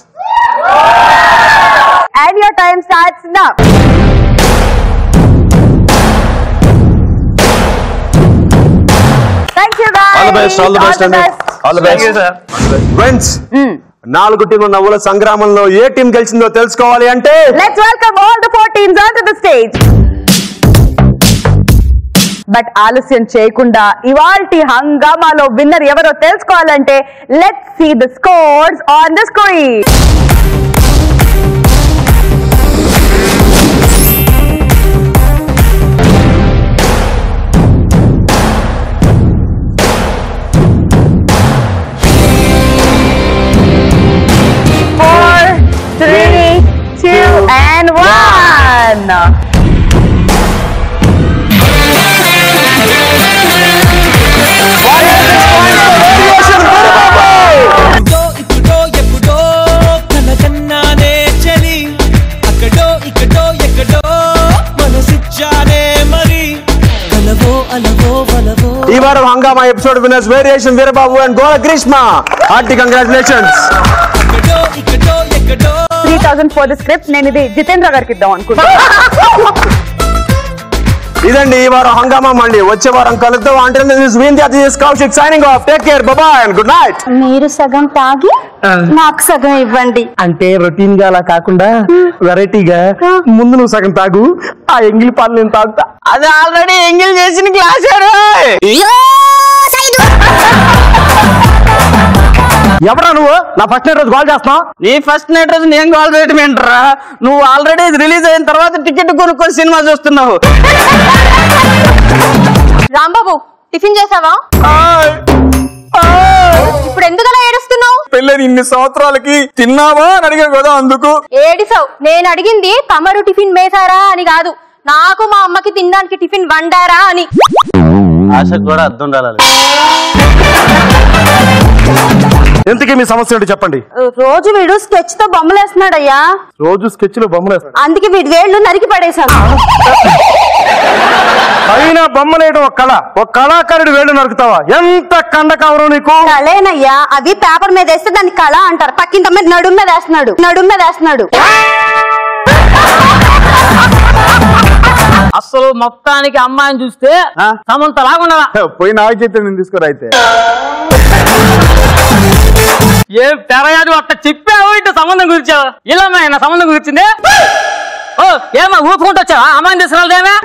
And your time starts now. Thank you guys. All the best. All the best. All the best. Thank you, sir. Friends, 4 టీంల నవ్వుల సంగ్రామంలో ఏ టీం గెలిచిందో తెలుసుకోవాలి అంటే let's welcome all the 4 teams onto the stage. But ఆలస్యం చేయకుండా ఇవాల్టి హంగామాలో విన్నర్ ఎవరో తెలుసుకోవాలంటే let's see the scores on the screen. ఈ వారం హంగామా episode winners variation Veerababu and గోల Greeshma. Hearty congratulations. 3000 for the script. నేను ఇది జితేంద్ర గారికి ఇద్దాం అనుకుంటున్నాను. ఇదండి ఈ వారం హంగామా. మళ్ళీ వచ్చే వారం కలుద్దాం. అంటే Kaushik signing off. Take care, by by and good night. మీరు సగం తాగి నాకు సగం ఇవ్వండి. అంటే రొటీన్ గా అలా కాకుండా వెరైటీగా ముందు నువ్వు సగం తాగు, ఆ ఎంగిలి పాలు నేను తాగుతా. అది ఆల్రెడీ ఎంగిల్ చేసిన గ్లాస్. ఎవరా నువ్వు నా ఫస్ట్ నైట్ రోజు కాల్ చేస్తున్నావు? నీ ఫస్ట్ నైట్ రోజు నేను కాల్ చేయటం ఏంట్రా? నువ్వు ఆల్రెడీ రిలీజ్ అయిన తర్వాత టికెట్ కొనుక్కొని సినిమా చూస్తున్నావు. రాంబాబు టిఫిన్ చేసావా? ఇప్పుడు ఎందుకలా ఏడుస్తున్నావు? పెళ్ళని ఇన్ని సంవత్సరాలకి తిన్నావా అని అడిగాను కదా, అందుకు ఏడిసావు. నేను అడిగింది తమరు టిఫిన్ వేసారా అని కాదు, నాకు మా అమ్మకి తినడానికి టిఫిన్ వండారా అని. ఆశకు కూడా అర్థం ఉండాలి. ఎంతకీ మీ సమస్య ఏంటి చెప్పండి. రోజు వీడు స్కెచ్ తో బొమ్మలు వేస్తున్నాడయ్యా. రోజు స్కెచ్ లో బొమ్మలు వేస్తాడు. అందుకే వీడి వేళ్ళు నరికి పడేశాను. అయినా బొమ్మలేయడం ఒక కళ. ఒక కళాకారుడు వేళ్ళు నరుకుతావా? ఎంత కండ కవరం నీకు. కళేనయ్యా, అది పేపర్ మీద వేస్తే దాన్ని కళ అంటారు. పక్కింత మీద నడుము మీద వేస్తున్నాడు. అసలు మొత్తానికి అమ్మాయిని చూస్తే సమంత లాగుండా. పోయి నాగ చైతన్యం తీసుకురా. అయితే ఏం తెరయాదు అట్లా చెప్పావు. ఇటు సంబంధం గురించి ఇలా నా సంబంధం గురించింది. ఓ ఏమా ఊపుకుంటూ వచ్చావా? అమ్మాయిని తీసుకురాలేదేమే.